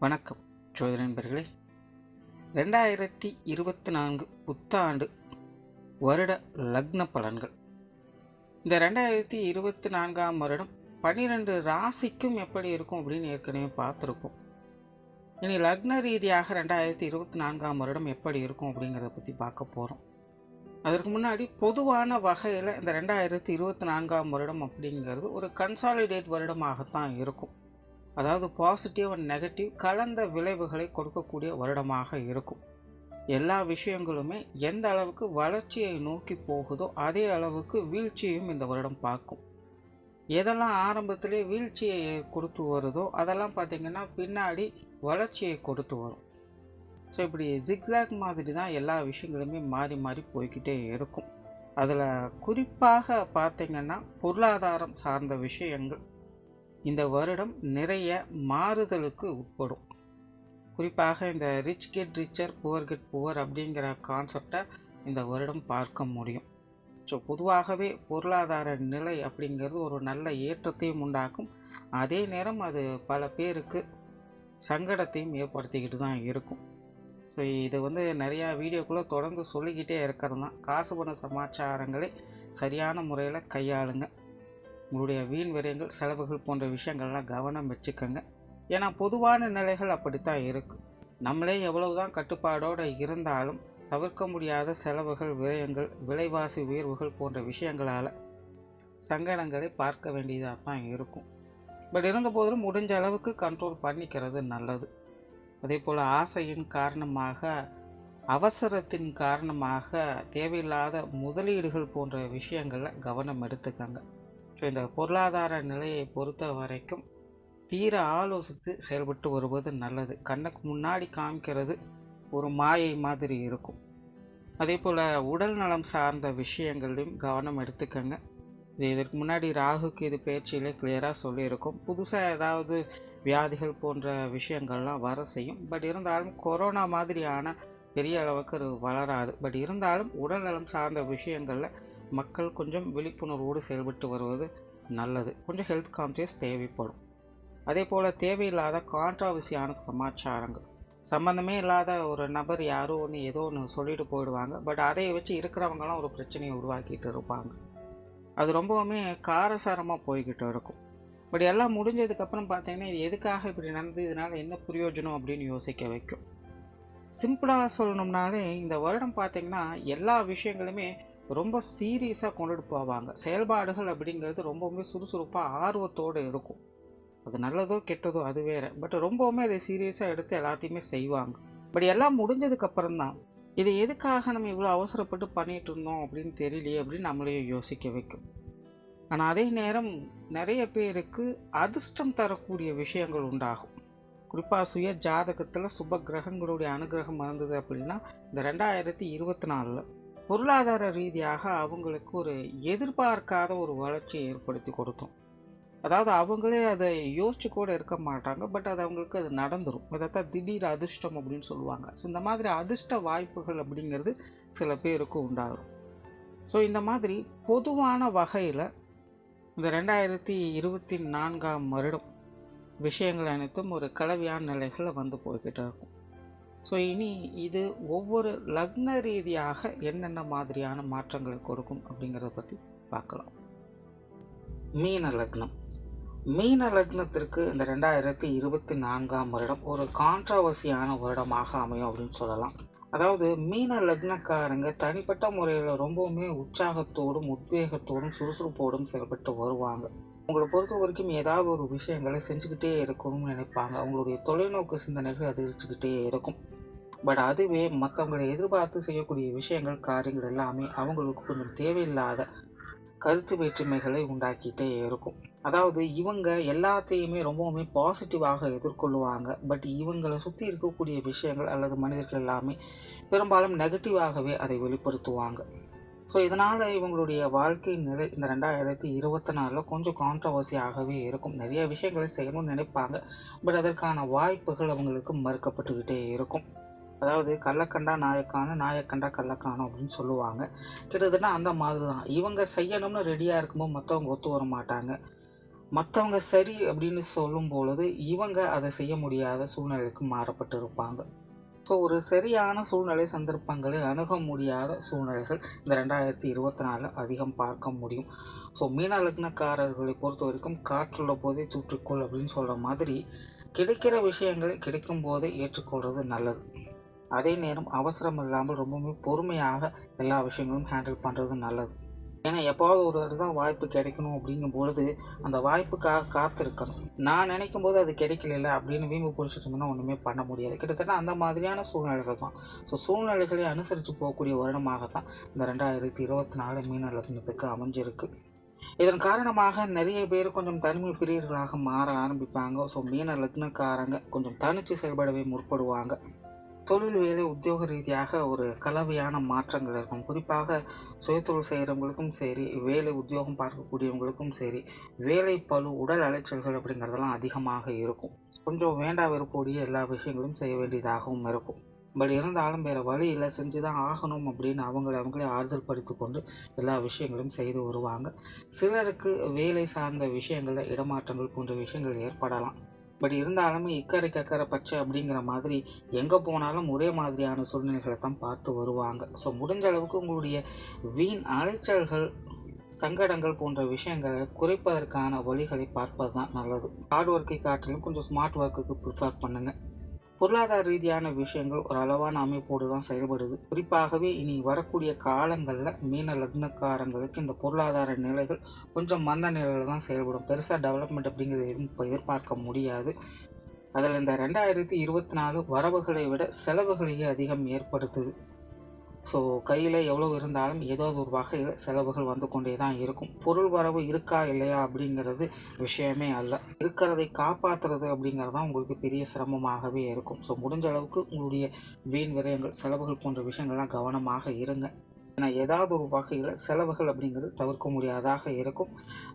வணக்கம் ஜோதிட நண்பர்களே. 2024 புத்தாண்டு வருட லக்ன பலன்கள். இந்த 2024ஆம் வருடம் 12 ராசிக்கும் எப்படி இருக்கும் அப்படின்னு ஏற்கனவே பார்த்துருக்கோம். இனி லக்ன ரீதியாக 2024ஆம் வருடம் எப்படி இருக்கும் அப்படிங்கிறத பற்றி பார்க்க போகிறோம். அதற்கு முன்னாடி பொதுவான வகையில் இந்த 2024ஆம் வருடம் அப்படிங்கிறது ஒரு கன்சாலிடேட் வருடமாகத்தான் இருக்கும். அதாவது பாசிட்டிவ் அண்ட் நெகட்டிவ் கலந்த விளைவுகளை கொடுக்கக்கூடிய வருடமாக இருக்கும். எல்லா விஷயங்களுமே எந்த அளவுக்கு வளர்ச்சியை நோக்கி போகுதோ அதே அளவுக்கு வீழ்ச்சியையும் இந்த வருடம் பார்க்கும். எதெல்லாம் ஆரம்பத்திலே வீழ்ச்சியை கொடுத்து வருதோ அதெல்லாம் பார்த்திங்கன்னா பின்னாடி வளர்ச்சியை கொடுத்து வரும். ஸோ இப்படி ஜிக்ஸாக் மாதிரி தான் எல்லா விஷயங்களுமே மாறி மாறி போய்கிட்டே இருக்கும். அதில் குறிப்பாக பார்த்திங்கன்னா பொருளாதாரம் சார்ந்த விஷயங்கள் இந்த வருடம் நிறைய மாறுதலுக்கு உட்படும். குறிப்பாக இந்த rich get richer poor get poor அப்படிங்கிற கான்செப்டை இந்த வருடம் பார்க்க முடியும். ஸோ பொதுவாகவே பொருளாதார நிலை அப்படிங்கிறது ஒரு நல்ல ஏற்றத்தையும் உண்டாக்கும். அதே நேரம் அது பல பேருக்கு சங்கடத்தையும் ஏற்படுத்திக்கிட்டு தான் இருக்கும். ஸோ இது நிறையா வீடியோக்குள்ளே தொடர்ந்து சொல்லிக்கிட்டே இருக்கிறது தான். காசு பண சமாச்சாரங்களை சரியான முறையில் கையாளுங்க. உங்களுடைய வீண் விரயங்கள் செலவுகள் போன்ற விஷயங்கள்லாம் கவனம் வச்சுக்கோங்க. ஏன்னா பொதுவான நிலைகள் அப்படித்தான் இருக்குது. நம்மளே எவ்வளவுதான் கட்டுப்பாடோடு இருந்தாலும் தவிர்க்க முடியாத செலவுகள் விரயங்கள் விலைவாசி உயர்வுகள் போன்ற விஷயங்களால் சங்கடங்களை பார்க்க வேண்டியதாக தான் இருக்கும். பட் இருந்த போதிலும் முடிஞ்ச அளவுக்கு கண்ட்ரோல் பண்ணிக்கிறது நல்லது. அதே போல் ஆசையின் காரணமாக அவசரத்தின் காரணமாக தேவையில்லாத முதலீடுகள் போன்ற விஷயங்களில் கவனம் எடுத்துக்கங்க. ஸோ இந்த பொருளாதார நிலையை பொறுத்த வரைக்கும் தீர ஆலோசித்து செயல்பட்டு வருவது நல்லது. கண்ணுக்கு முன்னாடி காமிக்கிறது ஒரு மாயை மாதிரி இருக்கும். அதே போல் உடல் நலம் சார்ந்த விஷயங்களையும் கவனம் எடுத்துக்கங்க. இதற்கு முன்னாடி ராகுக்கு இது பயிற்சியிலே கிளியராக சொல்லியிருக்கோம். புதுசாக ஏதாவது வியாதிகள் போன்ற விஷயங்கள்லாம் வர செய்யும். பட் இருந்தாலும் கொரோனா மாதிரியான பெரிய அளவுக்கு வளராது. பட் இருந்தாலும் உடல் நலம் சார்ந்த விஷயங்களில் மக்கள் கொஞ்சம் விழிப்புணர்வோடு செயல்பட்டு வருவது நல்லது. கொஞ்சம் ஹெல்த் கான்சியஸ் தேவைப்படும். அதே போல் தேவையில்லாத கான்ட்ராவர்சியான சமாச்சாரங்கள், சம்மந்தமே இல்லாத ஒரு நபர் யாரோ ஒன்று ஏதோ ஒன்று சொல்லிட்டு போயிடுவாங்க. பட் அதை வச்சு இருக்கிறவங்களாம் ஒரு பிரச்சனையை உருவாக்கிட்டு இருப்பாங்க. அது ரொம்பவுமே காரசாரமாக போய்கிட்டு இருக்கும். பட் எல்லாம் முடிஞ்சதுக்கப்புறம் பார்த்தீங்கன்னா இது எதுக்காக இப்படி நடந்து, இதனால் என்ன பிரயோஜனம் அப்படின்னு யோசிக்க வைக்கும். சிம்பிளாக சொல்லணும்னாலே இந்த வருடம் பார்த்திங்கன்னா எல்லா விஷயங்களுமே ரொம்ப சீரியஸாக கொண்டுட்டு போவாங்க. செயல்பாடுகள் அப்படிங்கிறது ரொம்பவுமே சுறுசுறுப்பாக ஆர்வத்தோடு இருக்கும். அது நல்லதோ கெட்டதோ அது வேறு. பட் ரொம்பவுமே அதை சீரியஸாக எடுத்து எல்லாத்தையுமே செய்வாங்க. பட் எல்லாம் முடிஞ்சதுக்கப்புறம் தான் இது எதுக்காக நம்ம இவ்வளோ அவசரப்பட்டு பண்ணிகிட்டு இருந்தோம் அப்படின்னு தெரியலையே அப்படின்னு நம்மளையே யோசிக்க வைக்கும். ஆனால் அதே நேரம் நிறைய பேருக்கு அதிர்ஷ்டம் தரக்கூடிய விஷயங்கள் உண்டாகும். குறிப்பாக சுய ஜாதகத்தில் சுப கிரகங்களுடைய அனுகிரகம் இருந்தது அப்படின்னா இந்த 2024 பொருளாதார ரீதியாக அவங்களுக்கு ஒரு எதிர்பார்க்காத ஒரு வளர்ச்சியை ஏற்படுத்தி கொடுத்தோம். அதாவது அவங்களே அதை யோசிச்சு கூட இருக்க மாட்டாங்க. பட் அது அவங்களுக்கு அது நடந்துடும். இதைத்தான் திடீர் அதிர்ஷ்டம் அப்படின்னு சொல்லுவாங்க. ஸோ இந்த மாதிரி அதிர்ஷ்ட வாய்ப்புகள் அப்படிங்கிறது சில பேருக்கு உண்டாகும். ஸோ இந்த மாதிரி பொதுவான வகையில் இந்த 2024ஆம் வருடம் விஷயங்கள் அனைத்தும் ஒரு கலவையான நிலைகளில் போய்கிட்டு இருக்கும். ஸோ இனி இது ஒவ்வொரு லக்ன ரீதியாக என்னென்ன மாதிரியான மாற்றங்களை கொடுக்கும் அப்படிங்கிறத பற்றி பார்க்கலாம். மீன லக்னம். மீன லக்னத்திற்கு இந்த 2024ஆம் வருடம் ஒரு கான்ட்ராவர்சியான வருடமாக அமையும் அப்படின்னு சொல்லலாம். அதாவது மீன லக்னக்காரங்க தனிப்பட்ட முறையில் ரொம்பவுமே உற்சாகத்தோடும் உத்வேகத்தோடும் சுறுசுறுப்போடும் செயல்பட்டு வருவாங்க. உங்களை பொறுத்த வரைக்கும் ஏதாவது ஒரு விஷயங்களை செஞ்சுக்கிட்டே இருக்கணும்னு நினைப்பாங்க. அவங்களுடைய தொலைநோக்கு சிந்தனைகள் அதிகரிச்சுக்கிட்டே இருக்கும். பட் அதுவே மற்றவங்களை எதிர்பார்த்து செய்யக்கூடிய விஷயங்கள் காரியங்கள் எல்லாமே அவங்களுக்கு கொஞ்சம் தேவையில்லாத கருத்து வேற்றுமைகளை உண்டாக்கிட்டே இருக்கும். அதாவது இவங்க எல்லாத்தையுமே ரொம்பவுமே பாசிட்டிவாக எதிர்கொள்ளுவாங்க. பட் இவங்களை சுற்றி இருக்கக்கூடிய விஷயங்கள் அல்லது மனிதர்கள் எல்லாமே பெரும்பாலும் நெகட்டிவாகவே அதை வெளிப்படுத்துவாங்க. ஸோ இதனால் இவங்களுடைய வாழ்க்கை நிலை இந்த 2024 கொஞ்சம் கான்ட்ரவர்சியாகவே இருக்கும். நிறைய விஷயங்களை செய்யணும்னு நினைப்பாங்க. பட் அதற்கான வாய்ப்புகள் அவங்களுக்கு மறுக்கப்பட்டுக்கிட்டே இருக்கும். அதாவது கள்ளக்கண்டா நாயக்கான நாயக்கண்டா கள்ளக்கானம் அப்படின்னு சொல்லுவாங்க. கிட்டத்தட்ட அந்த மாதிரி தான். இவங்க செய்யணும்னு ரெடியாக இருக்கும்போது மற்றவங்க ஒத்து வர மாட்டாங்க. மற்றவங்க சரி அப்படின்னு சொல்லும் பொழுது இவங்க அதை செய்ய முடியாத சூழ்நிலைக்கு மாறப்பட்டு இருப்பாங்க. ஸோ ஒரு சரியான சூழ்நிலை சந்தர்ப்பங்களை அணுக முடியாத சூழ்நிலைகள் இந்த 2024 அதிகம் பார்க்க முடியும். ஸோ மீன லக்னக்காரர்களை பொறுத்த வரைக்கும் காற்றுள்ள போதே தூற்றிக்கொள் அப்படின்னு சொல்கிற மாதிரி கிடைக்கிற விஷயங்களை கிடைக்கும் போதே ஏற்றுக்கொள்வது நல்லது. அதே நேரம் அவசரம் இல்லாமல் ரொம்பவுமே பொறுமையாக எல்லா விஷயங்களும் ஹேண்டில் பண்ணுறது நல்லது. ஏன்னா எப்போவாவது ஒரு தடவை தான் வாய்ப்பு கிடைக்கணும் அப்படிங்கும் பொழுது அந்த வாய்ப்புக்காக காத்திருக்கணும். நான் நினைக்கும் போது அது கிடைக்கல அப்படின்னு வீம்பு பிடிச்சிட்டு இருந்தோம்னா ஒன்றுமே பண்ண முடியாது. கிட்டத்தட்ட அந்த மாதிரியான சூழ்நிலைகள் தான். ஸோ சூழ்நிலைகளை அனுசரித்து போகக்கூடிய வருடமாகத்தான் இந்த 2024 மீன லக்னத்துக்கு அமைஞ்சிருக்கு. இதன் காரணமாக நிறைய பேர் கொஞ்சம் தனிமை பிரியர்களாக மாற ஆரம்பிப்பாங்க. ஸோ மீன லக்னக்காரங்க கொஞ்சம் தனித்து செயல்படவே முற்படுவாங்க. தொழில் வேலை உத்தியோக ரீதியாக ஒரு கலவையான மாற்றங்கள் இருக்கும். குறிப்பாக சுயதொழில் செய்கிறவங்களுக்கும் சரி, வேலை உத்தியோகம் பார்க்கக்கூடியவங்களுக்கும் சரி, வேலை பளு உடல் அலைச்சல்கள் அப்படிங்கிறதெல்லாம் அதிகமாக இருக்கும். கொஞ்சம் வேண்டா வெறுப்போடைய எல்லா விஷயங்களும் செய்ய வேண்டியதாகவும் இருக்கும். பட் இருந்தாலும் வேறு வழி இல்லை, செஞ்சு தான் ஆகணும் அப்படின்னு அவங்களே ஆறுதல் படுத்தி கொண்டு எல்லா விஷயங்களும் செய்து வருவாங்க. சிலருக்கு வேலை சார்ந்த விஷயங்களில் இடமாற்றங்கள் போன்ற விஷயங்கள் ஏற்படலாம். பட் இருந்தாலுமே இக்கரைக்கு அக்கறை பச்சை அப்படிங்கிற மாதிரி எங்கே போனாலும் ஒரே மாதிரியான சூழ்நிலைகளை தான் பார்த்து வருவாங்க. ஸோ முடிஞ்ச அளவுக்கு உங்களுடைய வீண் அலைச்சல்கள், சங்கடங்கள் போன்ற விஷயங்களை குறைப்பதற்கான வழிகளை பார்ப்பது தான் நல்லது. ஹார்ட் ஒர்க்கை காட்டிலும் கொஞ்சம் ஸ்மார்ட் ஒர்க்குக்கு ப்ரிஃபர் பண்ணுங்கள். பொருளாதார ரீதியான விஷயங்கள் ஒரு அளவான அமைப்போடு தான் செயல்படுது. குறிப்பாகவே இனி வரக்கூடிய காலங்களில் மீன லக்னக்காரங்களுக்கு இந்த பொருளாதார நிலைகள் கொஞ்சம் மந்த நிலையில் தான் செயல்படும். பெருசாக டெவலப்மெண்ட் அப்படிங்கிறது எதுவும் இப்போ எதிர்பார்க்க முடியாது. அதில் இந்த 2024 வரவுகளை விட செலவுகளையே அதிகம் ஏற்படுத்துது. ஸோ கையில் எவ்வளோ இருந்தாலும் ஏதாவது ஒரு வகையில் செலவுகள் வந்து கொண்டே தான் இருக்கும். பொருள் வரவு இருக்கா இல்லையா அப்படிங்கிறது விஷயமே அல்ல. இருக்கிறதை காப்பாற்றுறது அப்படிங்கிறது தான் உங்களுக்கு பெரிய சிரமமாகவே இருக்கும். ஸோ முடிஞ்ச அளவுக்கு உங்களுடைய வீண் விரயங்கள், செலவுகள் போன்ற விஷயங்கள்லாம் கவனமாக இருங்க. ஏன்னா ஏதாவது ஒரு வகையில் செலவுகள் அப்படிங்கிறது தவிர்க்க முடியாதாக இருக்கும்.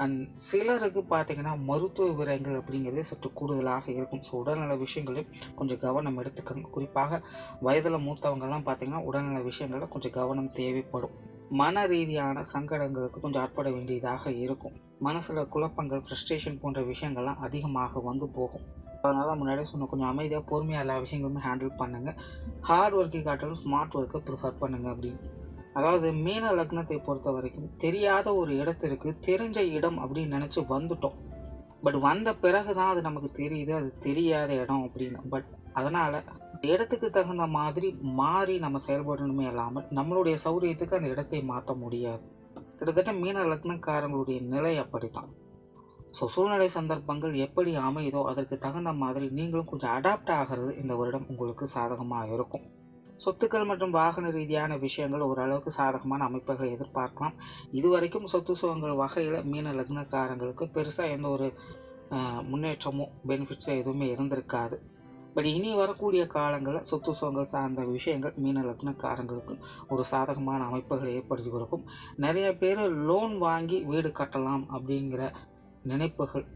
அண்ட் சிலருக்கு பார்த்திங்கன்னா மருத்துவ விரயங்கள் அப்படிங்கிறதே சற்று கூடுதலாக இருக்கும். ஸோ உடல்நல விஷயங்களையும் கொஞ்சம் கவனம் எடுத்துக்கோங்க. குறிப்பாக வயதில் மூத்தவங்கள்லாம் பார்த்திங்கன்னா உடல்நல விஷயங்களில் கொஞ்சம் கவனம் தேவைப்படும். மன ரீதியான சங்கடங்களுக்கு கொஞ்சம் ஆட்பட வேண்டியதாக இருக்கும். மனசில் குழப்பங்கள், ஃப்ரஸ்ட்ரேஷன் போன்ற விஷயங்கள்லாம் அதிகமாக வந்து போகும். அதனால தான் முன்னாடியே சொன்ன கொஞ்சம் அமைதியாக பொறுமையாக எல்லா விஷயங்களுமே ஹேண்டில் பண்ணுங்கள். ஹார்ட் ஒர்க்கை காட்டிலும் ஸ்மார்ட் ஒர்க்கை ப்ரிஃபர் பண்ணுங்கள் அப்படின்னு. அதாவது மீன லக்னத்தை பொறுத்த வரைக்கும் தெரியாத ஒரு இடத்திற்கு தெரிஞ்ச இடம் அப்படின்னு நினச்சி வந்துட்டோம். பட் வந்த பிறகு தான் அது நமக்கு தெரியுது அது தெரியாத இடம் அப்படின்னு. பட் அதனால் இடத்துக்கு தகுந்த மாதிரி மாறி நம்ம செயல்படணுமே இல்லாமல் நம்மளுடைய சௌரியத்துக்கு அந்த இடத்தை மாற்ற முடியாது. கிட்டத்தட்ட மீன லக்னக்காரங்களுடைய நிலை அப்படித்தான். ஸோ சூழ்நிலை சந்தர்ப்பங்கள் எப்படி அமையுதோ அதற்கு தகுந்த மாதிரி நீங்களும் கொஞ்சம் அடாப்ட் ஆகிறது இந்த வருடம் உங்களுக்கு சாதகமாக இருக்கும். சொத்துக்கள் மற்றும் வாகன ரீதியான விஷயங்கள் ஓரளவுக்கு சாதகமான அமைப்புகளை எதிர்பார்க்கலாம். இதுவரைக்கும் சொத்து சுகங்கள் வகையில் மீன லக்னக்காரங்களுக்கு பெருசாக எந்த ஒரு முன்னேற்றமோ பெனிஃபிட்ஸோ எதுவுமே இருந்திருக்காது. பட் இனி வரக்கூடிய காலங்களில் சொத்து சுகங்கள் சார்ந்த விஷயங்கள் மீன லக்னக்காரங்களுக்கு ஒரு சாதகமான அமைப்புகளை ஏற்படுத்தி கொடுக்கும். நிறைய பேர் லோன் வாங்கி வீடு கட்டலாம் அப்படிங்கிற நினைப்புகள்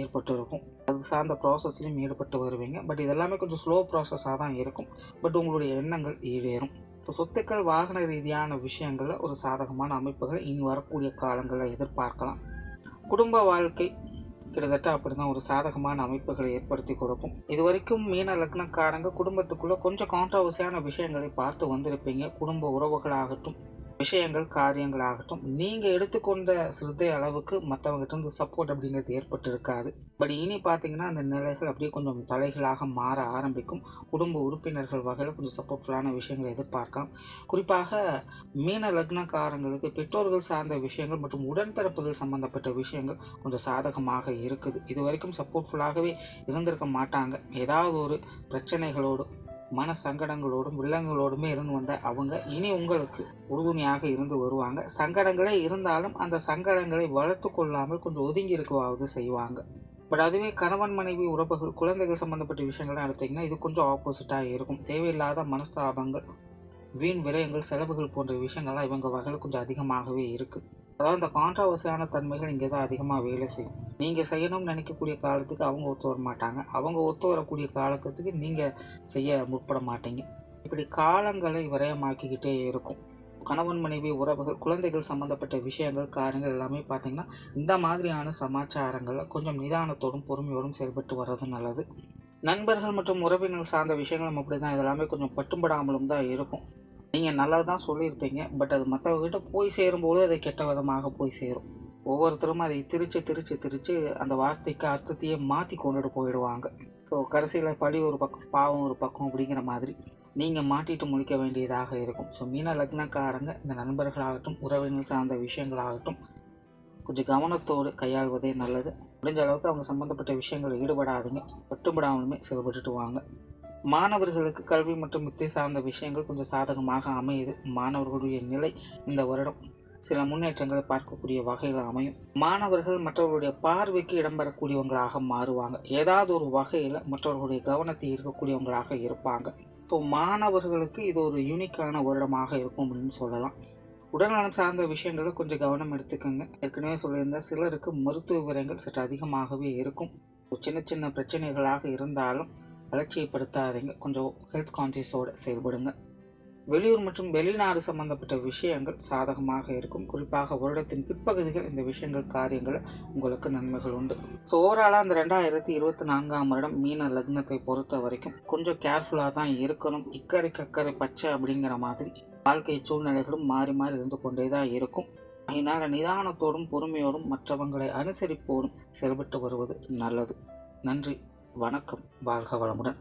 ஏற்பட்டு இருக்கும். அது சார்ந்த ப்ராசஸ்லையும் ஈடுபட்டு வருவீங்க. பட் இதெல்லாமே கொஞ்சம் ஸ்லோ ப்ராசஸாக தான் இருக்கும். பட் உங்களுடைய எண்ணங்கள் ஈடேறும். இப்போ சொத்துக்கள் வாகன ரீதியான விஷயங்களில் ஒரு சாதகமான அமைப்புகளை இனி வரக்கூடிய காலங்களில் எதிர்பார்க்கலாம். குடும்ப வாழ்க்கை கிட்டத்தட்ட அப்படி தான் ஒரு சாதகமான அமைப்புகளை ஏற்படுத்தி கொடுக்கும். இது வரைக்கும் மீன லக்னக்காரங்க குடும்பத்துக்குள்ளே கொஞ்சம் கான்ட்ரவர்சியான விஷயங்களை பார்த்து வந்திருப்பீங்க. குடும்ப உறவுகளாகட்டும், விஷயங்கள், காரியங்களாகட்டும், நீங்கள் எடுத்துக்கொண்ட சிறுத்தை அளவுக்கு மற்றவங்ககிட்ட சப்போர்ட் அப்படிங்கிறது ஏற்பட்டு இருக்காது. பட் இனி பார்த்தீங்கன்னா அந்த நிலைகள் அப்படியே கொஞ்சம் தலைகளாக மாற ஆரம்பிக்கும். குடும்ப உறுப்பினர்கள் வகையில் கொஞ்சம் சப்போர்ட்ஃபுல்லான விஷயங்களை எதிர்பார்க்கலாம். குறிப்பாக மீன லக்னக்காரங்களுக்கு பெற்றோர்கள் சார்ந்த விஷயங்கள் மற்றும் உடன்பிறப்புகள் சம்பந்தப்பட்ட விஷயங்கள் கொஞ்சம் சாதகமாக இருக்குது. இது வரைக்கும் சப்போர்ட்ஃபுல்லாகவே இருந்திருக்க மாட்டாங்க. ஏதாவது ஒரு பிரச்சனைகளோடு, மன சங்கடங்களோடும் வில்லங்களோடுமே இருந்து வந்த அவங்க இனி உங்களுக்கு உறுதுணையாக இருந்து வருவாங்க. சங்கடங்களே இருந்தாலும் அந்த சங்கடங்களை வளர்த்து கொள்ளாமல் கொஞ்சம் ஒதுங்கி இருக்கவாவது செய்வாங்க. பட் அதுவே கணவன் மனைவி உறவுகள், குழந்தைகள் சம்மந்தப்பட்ட விஷயங்கள்லாம் எடுத்திங்கன்னா இது கொஞ்சம் ஆப்போசிட்டாக இருக்கும். தேவையில்லாத மனஸ்தாபங்கள், வீண் விரயங்கள், செலவுகள் போன்ற விஷயங்கள்லாம் இவங்க வகையில் கொஞ்சம் அதிகமாகவே இருக்குது. அதாவது இந்த கான்ட்ரவர்சியான தன்மைகள் இங்கே தான் அதிகமாக வேலை செய்யும். நீங்கள் செய்யணும்னு நினைக்கக்கூடிய காலத்துக்கு அவங்க ஒத்து வர மாட்டாங்க. அவங்க ஒத்து வரக்கூடிய காலத்துக்கு நீங்கள் செய்ய முற்பட மாட்டீங்க. இப்படி காலங்களை விரயமாக்கிக்கிட்டே இருக்கும். கணவன் மனைவி உறவுகள், குழந்தைகள் சம்மந்தப்பட்ட விஷயங்கள், காரியங்கள் எல்லாமே பார்த்திங்கன்னா இந்த மாதிரியான சமாச்சாரங்களில் கொஞ்சம் நிதானத்தோடும் பொறுமையோடும் செயல்பட்டு வர்றது நல்லது. நண்பர்கள் மற்றும் உறவினர்கள் சார்ந்த விஷயங்களும் அப்படி தான், இதெல்லாமே கொஞ்சம் பட்டும்படாமலும் தான் இருக்கும். நீங்கள் நல்லது தான் சொல்லியிருப்பீங்க, பட் அது மற்றவங்ககிட்ட போய் சேரும்போது அது கெட்ட விதமாக போய் சேரும். ஒவ்வொருத்தரும் அதை திரிச்சு அந்த வார்த்தைக்கு அர்த்தத்தையே மாற்றி கொண்டுட்டு போயிடுவாங்க. ஸோ கடைசியில் பழி ஒரு பக்கம் பாவம் ஒரு பக்கம் அப்படிங்கிற மாதிரி நீங்கள் மாட்டிட்டு முழிக்க வேண்டியதாக இருக்கும். ஸோ மீன லக்னக்காரங்க இந்த நண்பர்களாகட்டும், உறவினர் சார்ந்த விஷயங்களாகட்டும் கொஞ்சம் கவனத்தோடு கையாள்வதே நல்லது. முடிஞ்ச அளவுக்கு அவங்க சம்மந்தப்பட்ட விஷயங்களில் ஈடுபடாதீங்க, பட்டுப்படாமலுமே செயல்பட்டுட்டு வாங்க. மாணவர்களுக்கு கல்வி மற்றும் வித்தை சார்ந்த விஷயங்கள் கொஞ்சம் சாதகமாக அமையுது. மாணவர்களுடைய நிலை இந்த வருடம் சில முன்னேற்றங்களை பார்க்கக்கூடிய வகையில் அமையும். மாணவர்கள் மற்றவர்களுடைய பார்வைக்கு இடம்பெறக்கூடியவங்களாக மாறுவாங்க. ஏதாவது ஒரு வகையில் மற்றவர்களுடைய கவனத்தை ஈர்க்கக்கூடியவங்களாக இருப்பாங்க. ஸோ மாணவர்களுக்கு இது ஒரு யூனிக்கான வருடமாக இருக்கும் அப்படின்னு சொல்லலாம். உடல்நலம் சார்ந்த விஷயங்களை கொஞ்சம் கவனம் எடுத்துக்கோங்க. ஏற்கனவே சொல்லியிருந்த சிலருக்கு மருத்துவ விவரங்கள் சற்று அதிகமாகவே இருக்கும். சின்ன சின்ன பிரச்சனைகளாக இருந்தாலும் அலட்சியப்படுத்தாதீங்க, கொஞ்சம் ஹெல்த் கான்சியஸோடு செயல்படுங்க. வெளியூர் மற்றும் வெளிநாடு சம்பந்தப்பட்ட விஷயங்கள் சாதகமாக இருக்கும். குறிப்பாக வருடத்தின் பிற்பகுதிகள் இந்த விஷயங்கள் காரியங்கள் உங்களுக்கு நன்மைகள் உண்டு. ஸோ ஓவராலாக அந்த 2024 வருடம் மீன லக்னத்தை பொறுத்த வரைக்கும் கொஞ்சம் கேர்ஃபுல்லாக தான் இருக்கணும். இக்கரை கக்கரை பச்சை அப்படிங்கிற மாதிரி வாழ்க்கை சூழ்நிலைகளும் மாறி மாறி இருந்து கொண்டே தான் இருக்கும். அதனால் நிதானத்தோடும் பொறுமையோடும் மற்றவங்களை அனுசரிப்போடும் செயல்பட்டு வருவது நல்லது. நன்றி, வணக்கம், வாழ்க வளமுடன்.